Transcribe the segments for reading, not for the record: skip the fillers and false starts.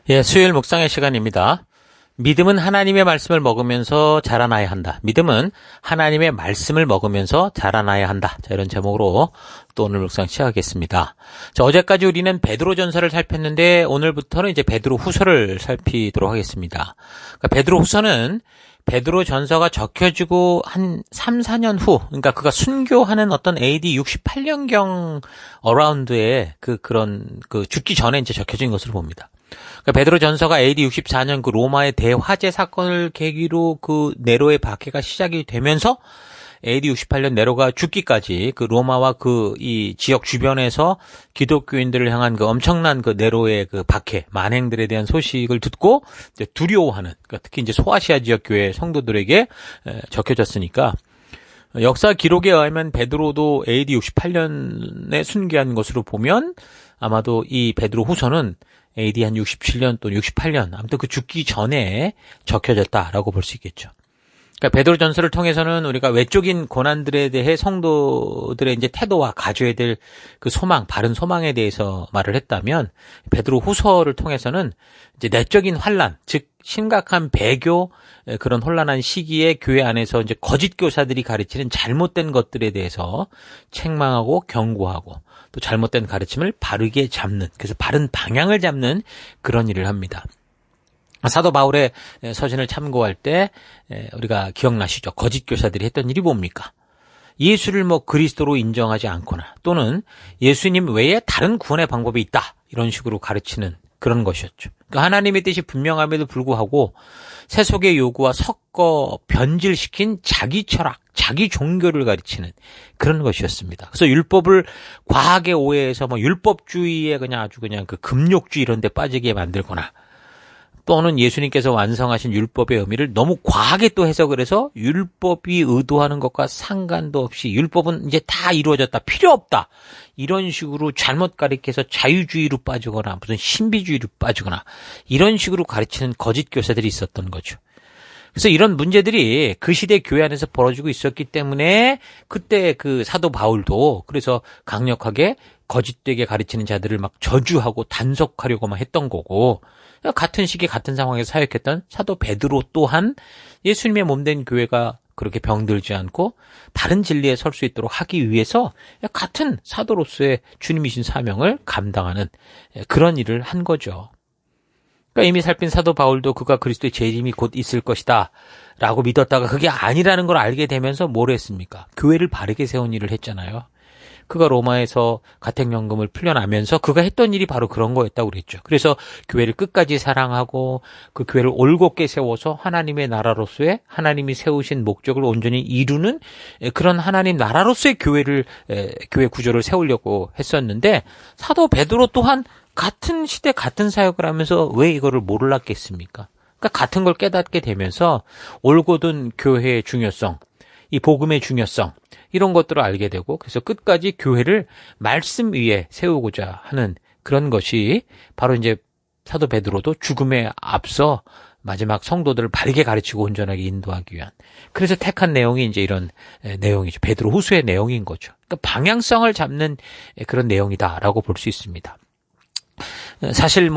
예, 수요일 묵상의 시간입니다. 믿음은 하나님의 말씀을 먹으면서 자라나야 한다. 믿음은 하나님의 말씀을 먹으면서 자라나야 한다. 자, 이런 제목으로 또 오늘 묵상 시작하겠습니다. 자, 어제까지 우리는 베드로전서를 살폈는데 오늘부터는 이제 베드로후서를 살피도록 하겠습니다. 그러니까 베드로후서는 베드로전서가 적혀지고 한 3, 4년 후, 그러니까 그가 순교하는 어떤 AD 68년경 어라운드에 그런 죽기 전에 이제 적혀진 것으로 봅니다. 그러니까 베드로전서가 AD 64년 그 로마의 대화재 사건을 계기로 그 네로의 박해가 시작이 되면서 AD 68년 네로가 죽기까지 그 로마와 그 이 지역 주변에서 기독교인들을 향한 그 엄청난 그 네로의 그 박해, 만행들에 대한 소식을 듣고 이제 두려워하는, 그러니까 특히 이제 소아시아 지역 교회 성도들에게 적혀졌으니까 역사 기록에 의하면 베드로도 AD 68년에 순교한 것으로 보면 아마도 이 베드로 후서는 AD 한 67년 또는 68년, 아무튼 그 죽기 전에 적혀졌다라고 볼 수 있겠죠. 그러니까 베드로전서를 통해서는 우리가 외적인 고난들에 대해 성도들의 이제 태도와 가져야 될 그 소망, 바른 소망에 대해서 말을 했다면 베드로 후서를 통해서는 이제 내적인 환란, 즉 심각한 배교, 그런 혼란한 시기에 교회 안에서 이제 거짓 교사들이 가르치는 잘못된 것들에 대해서 책망하고 경고하고 또 잘못된 가르침을 바르게 잡는, 그래서 바른 방향을 잡는 그런 일을 합니다. 사도 바울의 서신을 참고할 때 우리가 기억나시죠? 거짓 교사들이 했던 일이 뭡니까? 예수를 그리스도로 인정하지 않거나 또는 예수님 외에 다른 구원의 방법이 있다, 이런 식으로 가르치는 그런 것이었죠. 그러니까 하나님의 뜻이 분명함에도 불구하고 세속의 요구와 섞어 변질시킨 자기 철학, 자기 종교를 가르치는 그런 것이었습니다. 그래서 율법을 과하게 오해해서 율법주의에 아주 그 금욕주의 이런 데 빠지게 만들거나 또는 예수님께서 완성하신 율법의 의미를 너무 과하게 또 해석을 해서 율법이 의도하는 것과 상관도 없이 율법은 이제 다 이루어졌다, 필요 없다, 이런 식으로 잘못 가르쳐서 자유주의로 빠지거나 무슨 신비주의로 빠지거나 이런 식으로 가르치는 거짓 교사들이 있었던 거죠. 그래서 이런 문제들이 그 시대 교회 안에서 벌어지고 있었기 때문에 그때 그 사도 바울도 그래서 강력하게 거짓되게 가르치는 자들을 저주하고 단속하려고만 했던 거고, 같은 시기 같은 상황에서 사역했던 사도 베드로 또한 예수님의 몸된 교회가 그렇게 병들지 않고 바른 진리에 설 수 있도록 하기 위해서 같은 사도로서의 주님이신 사명을 감당하는 그런 일을 한 거죠. 그러니까 이미 살핀 사도 바울도 그가 그리스도의 재림이 곧 있을 것이다 라고 믿었다가 그게 아니라는 걸 알게 되면서 뭘 했습니까? 교회를 바르게 세운 일을 했잖아요. 그가 로마에서 가택연금을 풀려나면서 그가 했던 일이 바로 그런 거였다고 그랬죠. 그래서 교회를 끝까지 사랑하고 그 교회를 올곧게 세워서 하나님의 나라로서의 하나님이 세우신 목적을 온전히 이루는 그런 하나님 나라로서의 교회 구조를 세우려고 했었는데, 사도 베드로 또한 같은 시대 같은 사역을 하면서 왜 이거를 몰랐겠습니까? 그러니까 같은 걸 깨닫게 되면서 올곧은 교회의 중요성, 이 복음의 중요성, 이런 것들을 알게 되고, 그래서 끝까지 교회를 말씀 위에 세우고자 하는 그런 것이 바로 이제 사도 베드로도 죽음에 앞서 마지막 성도들을 바르게 가르치고 온전하게 인도하기 위한, 그래서 택한 내용이 이제 이런 내용이죠. 베드로 후서의 내용인 거죠. 그러니까 방향성을 잡는 그런 내용이다라고 볼 수 있습니다. 사실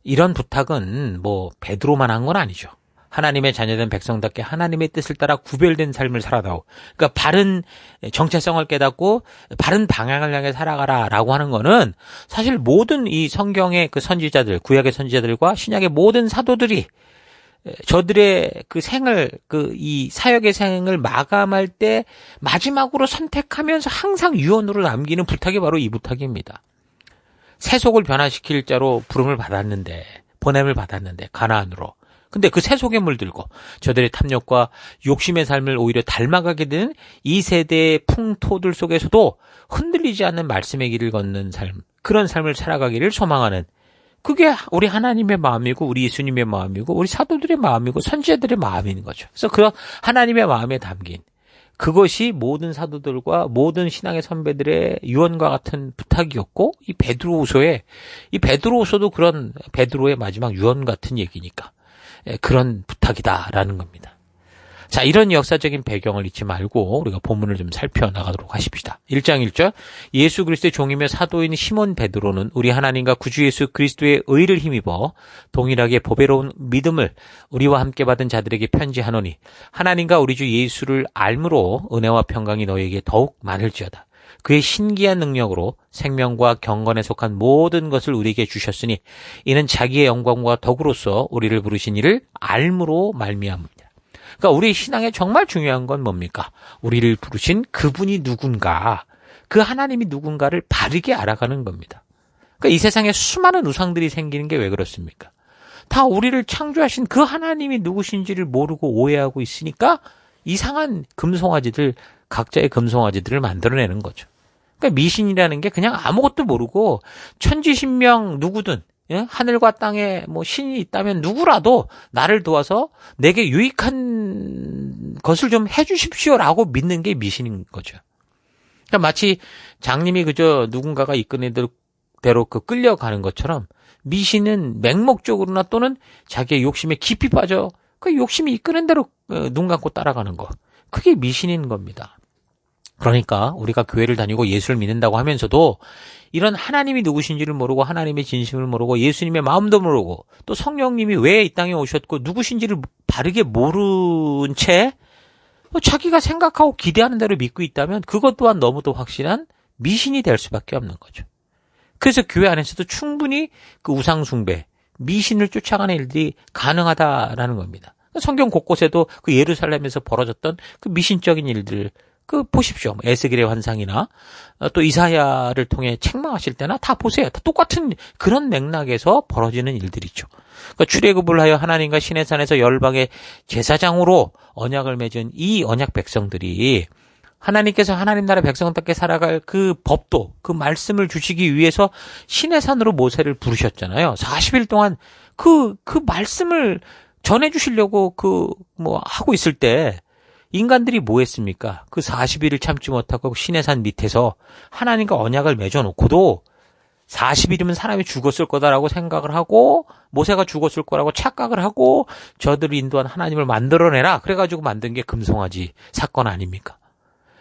이런 부탁은 베드로만 한 건 아니죠. 하나님의 자녀된 백성답게 하나님의 뜻을 따라 구별된 삶을 살아다오. 그러니까 바른 정체성을 깨닫고 바른 방향을 향해 살아가라라고 하는 거는 사실 모든 이 성경의 그 선지자들, 구약의 선지자들과 신약의 모든 사도들이 저들의 그 생을, 이 사역의 생을 마감할 때 마지막으로 선택하면서 항상 유언으로 남기는 부탁이 바로 이 부탁입니다. 세속을 변화시킬 자로 부름을 받았는데, 보냄을 받았는데, 가나안으로. 근데 그 세속에 물들고 저들의 탐욕과 욕심의 삶을 오히려 닮아가게 되는 이 세대의 풍토들 속에서도 흔들리지 않는 말씀의 길을 걷는 삶, 그런 삶을 살아가기를 소망하는, 그게 우리 하나님의 마음이고 우리 예수님의 마음이고 우리 사도들의 마음이고 선지자들의 마음인 거죠. 그래서 그 하나님의 마음에 담긴 그것이 모든 사도들과 모든 신앙의 선배들의 유언과 같은 부탁이었고, 이 베드로후서도 그런 베드로의 마지막 유언 같은 얘기니까 그런 부탁이다라는 겁니다. 자, 이런 역사적인 배경을 잊지 말고 우리가 본문을 좀 살펴나가도록 하십시다. 1장 1절 예수 그리스도의 종이며 사도인 시몬 베드로는 우리 하나님과 구주 예수 그리스도의 의를 힘입어 동일하게 보배로운 믿음을 우리와 함께 받은 자들에게 편지하노니 하나님과 우리 주 예수를 알므로 은혜와 평강이 너희에게 더욱 많을지어다. 그의 신기한 능력으로 생명과 경건에 속한 모든 것을 우리에게 주셨으니 이는 자기의 영광과 덕으로서 우리를 부르신 이를 알므로 말미암습니다. 그러니까 우리 신앙에 정말 중요한 건 뭡니까? 우리를 부르신 그분이 누군가, 그 하나님이 누군가를 바르게 알아가는 겁니다. 그러니까 이 세상에 수많은 우상들이 생기는 게 왜 그렇습니까? 다 우리를 창조하신 그 하나님이 누구신지를 모르고 오해하고 있으니까 이상한 금송아지들, 각자의 금송아지들을 만들어내는 거죠. 그러니까 미신이라는 게 그냥 아무것도 모르고 천지신명 누구든, 예? 하늘과 땅에 뭐 신이 있다면 누구라도 나를 도와서 내게 유익한 것을 좀 해주십시오라고 믿는 게 미신인 거죠. 그러니까 마치 장님이 그저 누군가가 이끄는 대로 끌려가는 것처럼 미신은 맹목적으로나 또는 자기의 욕심에 깊이 빠져 그 욕심이 이끄는 대로 눈 감고 따라가는 거. 그게 미신인 겁니다. 그러니까 우리가 교회를 다니고 예수를 믿는다고 하면서도 이런 하나님이 누구신지를 모르고 하나님의 진심을 모르고 예수님의 마음도 모르고 또 성령님이 왜 이 땅에 오셨고 누구신지를 바르게 모른 채 자기가 생각하고 기대하는 대로 믿고 있다면 그것 또한 너무도 확실한 미신이 될 수밖에 없는 거죠. 그래서 교회 안에서도 충분히 그 우상숭배, 미신을 쫓아가는 일들이 가능하다라는 겁니다. 성경 곳곳에도 그 예루살렘에서 벌어졌던 그 미신적인 일들 보십시오. 에스겔의 환상이나 또 이사야를 통해 책망하실 때나 다 보세요. 다 똑같은 그런 맥락에서 벌어지는 일들이죠. 그러니까 출애굽을 하여 하나님과 시내산에서 열방의 제사장으로 언약을 맺은 이 언약 백성들이 하나님께서 하나님 나라 백성답게 살아갈 그 법도 그 말씀을 주시기 위해서 시내산으로 모세를 부르셨잖아요. 40일 동안 그 말씀을 전해 주시려고 하고 있을 때 인간들이 뭐 했습니까? 그 40일을 참지 못하고 시내산 밑에서 하나님과 언약을 맺어놓고도 40일이면 사람이 죽었을 거다라고 생각을 하고 모세가 죽었을 거라고 착각을 하고 저들을 인도한 하나님을 만들어내라. 그래가지고 만든 게 금송아지 사건 아닙니까?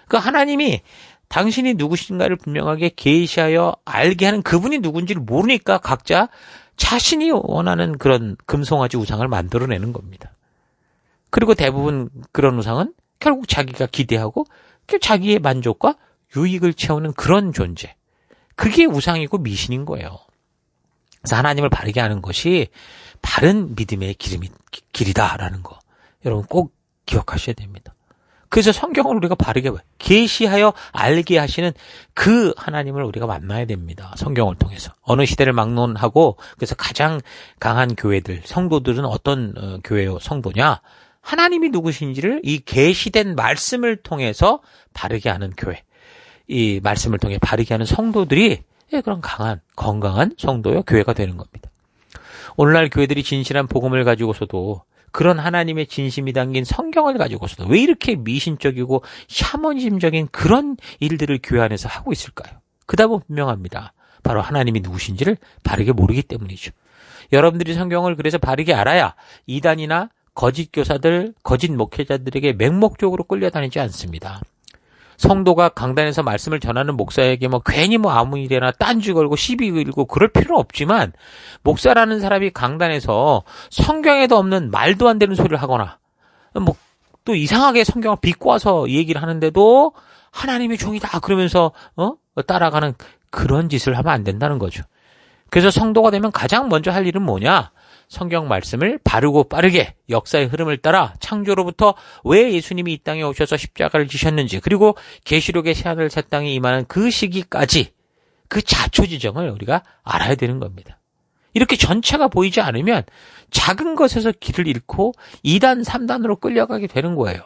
그 하나님이 당신이 누구신가를 분명하게 계시하여 알게 하는 그분이 누군지를 모르니까 각자 자신이 원하는 그런 금송아지 우상을 만들어내는 겁니다. 그리고 대부분 그런 우상은 결국 자기가 기대하고 자기의 만족과 유익을 채우는 그런 존재. 그게 우상이고 미신인 거예요. 그래서 하나님을 바르게 하는 것이 바른 믿음의 길이다라는 거. 여러분 꼭 기억하셔야 됩니다. 그래서 성경을 우리가 바르게 계시하여 알게 하시는 그 하나님을 우리가 만나야 됩니다. 성경을 통해서. 어느 시대를 막론하고 그래서 가장 강한 교회들, 성도들은 어떤 교회요, 성도냐? 하나님이 누구신지를 이 계시된 말씀을 통해서 바르게 하는 교회. 이 말씀을 통해 바르게 하는 성도들이 그런 강한, 건강한 성도요, 교회가 되는 겁니다. 오늘날 교회들이 진실한 복음을 가지고서도 그런 하나님의 진심이 담긴 성경을 가지고서도 왜 이렇게 미신적이고 샤머니즘적인 그런 일들을 교회 안에서 하고 있을까요? 그 답은 분명합니다. 바로 하나님이 누구신지를 바르게 모르기 때문이죠. 여러분들이 성경을 그래서 바르게 알아야 이단이나 거짓 교사들, 거짓 목회자들에게 맹목적으로 끌려다니지 않습니다. 성도가 강단에서 말씀을 전하는 목사에게 괜히 아무 일이나 딴지 걸고 시비 걸고 그럴 필요는 없지만 목사라는 사람이 강단에서 성경에도 없는 말도 안 되는 소리를 하거나 또 이상하게 성경을 비꼬 와서 얘기를 하는데도 하나님의 종이다 그러면서 따라가는 그런 짓을 하면 안 된다는 거죠. 그래서 성도가 되면 가장 먼저 할 일은 뭐냐? 성경 말씀을 바르고 빠르게 역사의 흐름을 따라 창조로부터 왜 예수님이 이 땅에 오셔서 십자가를 지셨는지 그리고 계시록의 새하늘 새 땅에 임하는 그 시기까지 그 자초지정을 우리가 알아야 되는 겁니다. 이렇게 전체가 보이지 않으면 작은 것에서 길을 잃고 2단, 3단으로 끌려가게 되는 거예요.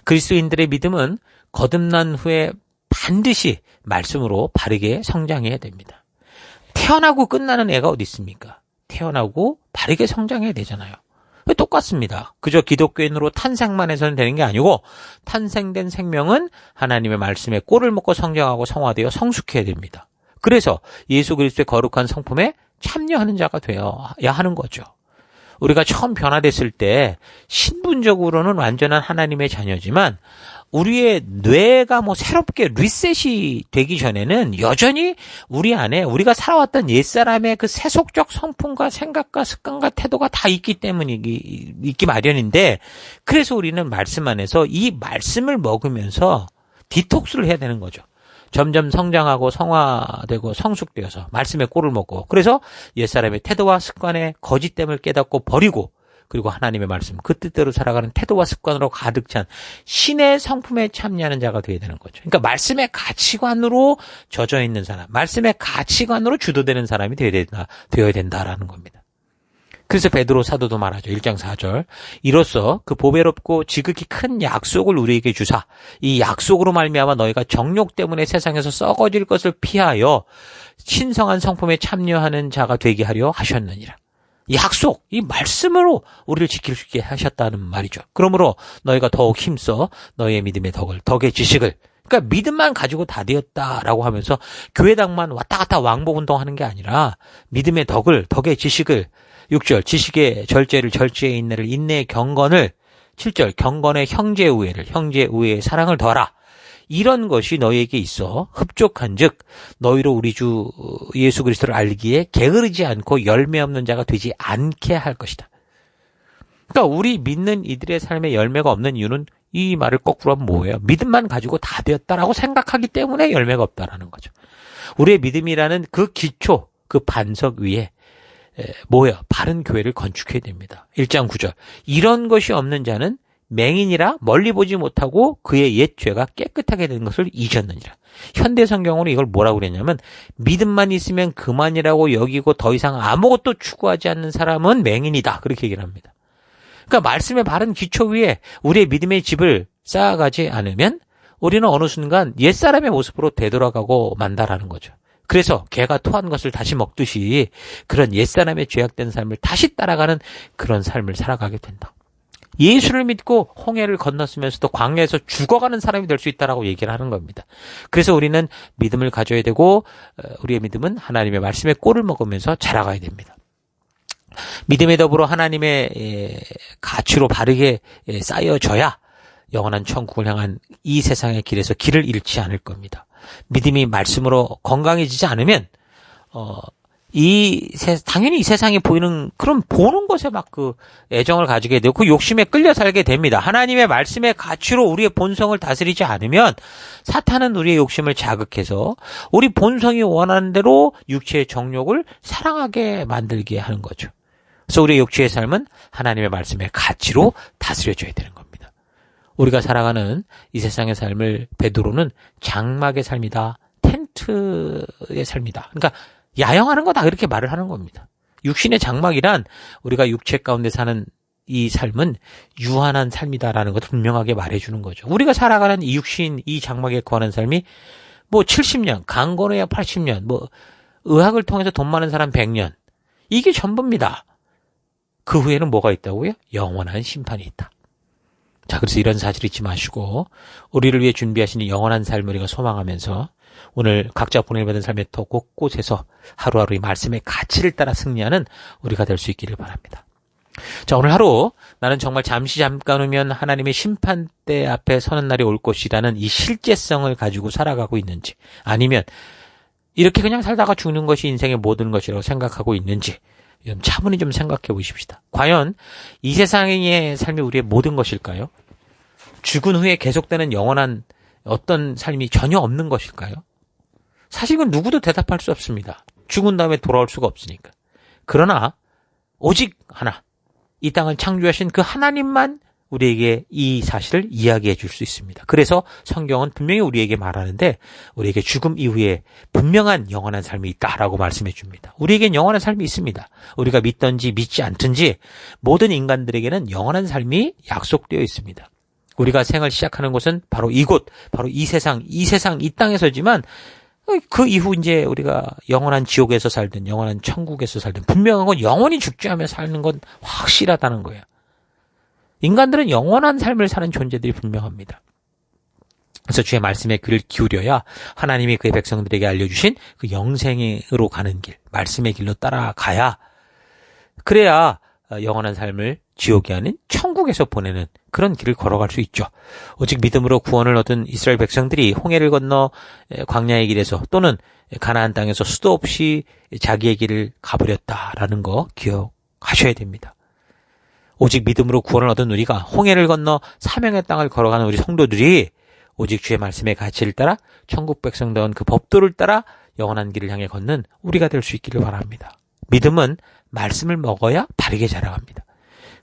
그리스도인들의 믿음은 거듭난 후에 반드시 말씀으로 바르게 성장해야 됩니다. 태어나고 끝나는 애가 어디 있습니까? 태어나고 바르게 성장해야 되잖아요. 똑같습니다. 그저 기독교인으로 탄생만 해서는 되는 게 아니고 탄생된 생명은 하나님의 말씀에 꼴을 먹고 성장하고 성화되어 성숙해야 됩니다. 그래서 예수 그리스도의 거룩한 성품에 참여하는 자가 되어야 하는 거죠. 우리가 처음 변화됐을 때 신분적으로는 완전한 하나님의 자녀지만 우리의 뇌가 새롭게 리셋이 되기 전에는 여전히 우리 안에 우리가 살아왔던 옛사람의 그 세속적 성품과 생각과 습관과 태도가 다 있기 있기 마련인데, 그래서 우리는 말씀 안에서 이 말씀을 먹으면서 디톡스를 해야 되는 거죠. 점점 성장하고 성화되고 성숙되어서 말씀의 꼴을 먹고, 그래서 옛사람의 태도와 습관의 거짓됨을 깨닫고 버리고, 그리고 하나님의 말씀, 그 뜻대로 살아가는 태도와 습관으로 가득 찬 신의 성품에 참여하는 자가 되어야 되는 거죠. 그러니까 말씀의 가치관으로 젖어 있는 사람, 말씀의 가치관으로 주도되는 사람이 되어야 된다라는 겁니다. 그래서 베드로 사도도 말하죠. 1장 4절. 이로써 그 보배롭고 지극히 큰 약속을 우리에게 주사, 이 약속으로 말미암아 너희가 정욕 때문에 세상에서 썩어질 것을 피하여 신성한 성품에 참여하는 자가 되게 하려 하셨느니라. 약속, 이 말씀으로 우리를 지킬 수 있게 하셨다는 말이죠. 그러므로 너희가 더욱 힘써 너희의 믿음의 덕의 지식을, 그러니까 믿음만 가지고 다 되었다라고 하면서 교회당만 왔다 갔다 왕복운동하는 게 아니라 믿음의 덕의 지식을, 6절 지식의 절제를, 절제의 인내를, 인내의 경건을, 7절 경건의 형제 우애를, 형제 우애의 사랑을 더하라. 이런 것이 너희에게 있어 흡족한즉 너희로 우리 주 예수 그리스도를 알기에 게으르지 않고 열매 없는 자가 되지 않게 할 것이다. 그러니까 우리 믿는 이들의 삶에 열매가 없는 이유는, 이 말을 거꾸로 하면 뭐예요? 믿음만 가지고 다 되었다라고 생각하기 때문에 열매가 없다라는 거죠. 우리의 믿음이라는 그 기초, 그 반석 위에 바른 교회를 건축해야 됩니다. 1장 9절. 이런 것이 없는 자는 맹인이라 멀리 보지 못하고 그의 옛 죄가 깨끗하게 된 것을 잊었느니라. 현대 성경으로 이걸 뭐라고 그랬냐면, 믿음만 있으면 그만이라고 여기고 더 이상 아무것도 추구하지 않는 사람은 맹인이다. 그렇게 얘기를 합니다. 그러니까 말씀의 바른 기초 위에 우리의 믿음의 집을 쌓아가지 않으면 우리는 어느 순간 옛사람의 모습으로 되돌아가고 만다라는 거죠. 그래서 개가 토한 것을 다시 먹듯이 그런 옛사람의 죄악된 삶을 다시 따라가는 그런 삶을 살아가게 된다. 예수를 믿고 홍해를 건넜으면서도 광야에서 죽어가는 사람이 될 수 있다라고 얘기를 하는 겁니다. 그래서 우리는 믿음을 가져야 되고, 우리의 믿음은 하나님의 말씀의 꼴을 먹으면서 자라가야 됩니다. 믿음에 더불어 하나님의 가치로 바르게 쌓여져야 영원한 천국을 향한 이 세상의 길에서 길을 잃지 않을 겁니다. 믿음이 말씀으로 건강해지지 않으면 당연히 이 세상에 보이는 그런 보는 것에 막 그 애정을 가지게 되고 그 욕심에 끌려 살게 됩니다. 하나님의 말씀의 가치로 우리의 본성을 다스리지 않으면 사탄은 우리의 욕심을 자극해서 우리 본성이 원하는 대로 육체의 정욕을 사랑하게 만들게 하는 거죠. 그래서 우리의 육체의 삶은 하나님의 말씀의 가치로 다스려져야 되는 겁니다. 우리가 살아가는 이 세상의 삶을 베드로는 장막의 삶이다, 텐트의 삶이다. 그러니까 야영하는 거다, 그렇게 말을 하는 겁니다. 육신의 장막이란 우리가 육체 가운데 사는 이 삶은 유한한 삶이다라는 것을 분명하게 말해주는 거죠. 우리가 살아가는 이 육신, 이 장막에 거하는 삶이 70년, 강건해야 80년, 의학을 통해서 돈 많은 사람 100년. 이게 전부입니다. 그 후에는 뭐가 있다고요? 영원한 심판이 있다. 자, 그래서 이런 사실 잊지 마시고 우리를 위해 준비하시는 영원한 삶을 우리가 소망하면서 오늘 각자 보내받은 삶의 터 곳곳에서 하루하루 이 말씀의 가치를 따라 승리하는 우리가 될 수 있기를 바랍니다. 자, 오늘 하루 나는 정말 잠깐 후면 하나님의 심판대 앞에 서는 날이 올 것이라는 이 실제성을 가지고 살아가고 있는지, 아니면 이렇게 그냥 살다가 죽는 것이 인생의 모든 것이라고 생각하고 있는지 차분히 좀 생각해 보십시다. 과연 이 세상의 삶이 우리의 모든 것일까요? 죽은 후에 계속되는 영원한 어떤 삶이 전혀 없는 것일까요? 사실 이건 누구도 대답할 수 없습니다. 죽은 다음에 돌아올 수가 없으니까. 그러나 오직 하나, 이 땅을 창조하신 그 하나님만 우리에게 이 사실을 이야기해 줄 수 있습니다. 그래서 성경은 분명히 우리에게 말하는데, 우리에게 죽음 이후에 분명한 영원한 삶이 있다라고 말씀해 줍니다. 우리에겐 영원한 삶이 있습니다. 우리가 믿든지 믿지 않든지 모든 인간들에게는 영원한 삶이 약속되어 있습니다. 우리가 생을 시작하는 곳은 바로 이곳, 바로 이 세상, 이 땅에서지만 그 이후 이제 우리가 영원한 지옥에서 살든 영원한 천국에서 살든 분명한 건 영원히 죽지 않으며 사는 건 확실하다는 거예요. 인간들은 영원한 삶을 사는 존재들이 분명합니다. 그래서 주의 말씀에 귀를 기울여야 하나님이 그의 백성들에게 알려주신 그 영생으로 가는 길, 말씀의 길로 따라가야, 그래야 영원한 삶을 지옥이 아닌 천국에서 보내는 그런 길을 걸어갈 수 있죠. 오직 믿음으로 구원을 얻은 이스라엘 백성들이 홍해를 건너 광야의 길에서 또는 가나안 땅에서 수도 없이 자기의 길을 가버렸다라는 거 기억하셔야 됩니다. 오직 믿음으로 구원을 얻은 우리가 홍해를 건너 사명의 땅을 걸어가는 우리 성도들이 오직 주의 말씀의 가치를 따라 천국 백성다운 그 법도를 따라 영원한 길을 향해 걷는 우리가 될 수 있기를 바랍니다. 믿음은 말씀을 먹어야 바르게 자라갑니다.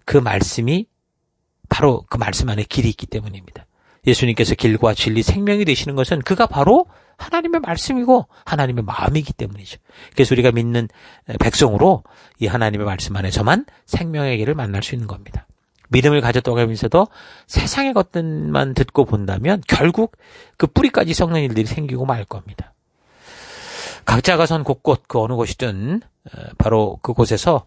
그 말씀이 바로 그 말씀 안에 길이 있기 때문입니다. 예수님께서 길과 진리 생명이 되시는 것은 그가 바로 하나님의 말씀이고 하나님의 마음이기 때문이죠. 그래서 우리가 믿는 백성으로 이 하나님의 말씀 안에서만 생명의 길을 만날 수 있는 겁니다. 믿음을 가졌다고 하면서도 세상의 것들만 듣고 본다면 결국 그 뿌리까지 썩는 일들이 생기고 말 겁니다. 각자가 선 곳곳 그 어느 곳이든 바로 그곳에서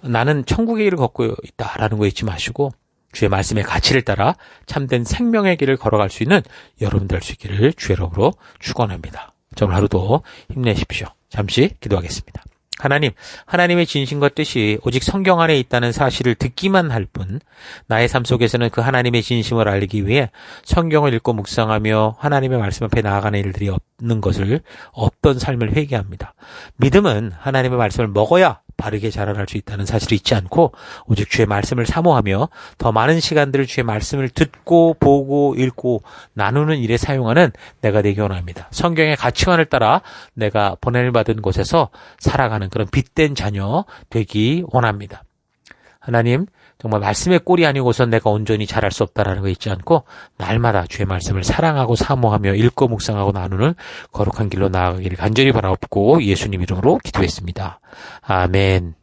나는 천국의 길을 걷고 있다라는 거 잊지 마시고 주의 말씀의 가치를 따라 참된 생명의 길을 걸어갈 수 있는 여러분 될 수 있기를 주의 이름으로 축원합니다. 오늘 하루도 힘내십시오. 잠시 기도하겠습니다. 하나님, 하나님의 진심과 뜻이 오직 성경 안에 있다는 사실을 듣기만 할 뿐 나의 삶 속에서는 그 하나님의 진심을 알기 위해 성경을 읽고 묵상하며 하나님의 말씀 앞에 나아가는 일들이 없는 것을 없던 삶을 회개합니다. 믿음은 하나님의 말씀을 먹어야 바르게 자라날 수 있다는 사실을 잊지 않고 오직 주의 말씀을 사모하며 더 많은 시간들을 주의 말씀을 듣고 보고 읽고 나누는 일에 사용하는 내가 되기 원합니다. 성경의 가치관을 따라 내가 보냄을 받은 곳에서 살아가는 그런 빛된 자녀 되기 원합니다. 하나님, 정말 말씀의 꼴이 아니고선 내가 온전히 잘할 수 없다라는 거 잊지 않고 날마다 주의 말씀을 사랑하고 사모하며 읽고 묵상하고 나누는 거룩한 길로 나아가기를 간절히 바라옵고 예수님 이름으로 기도했습니다. 아멘.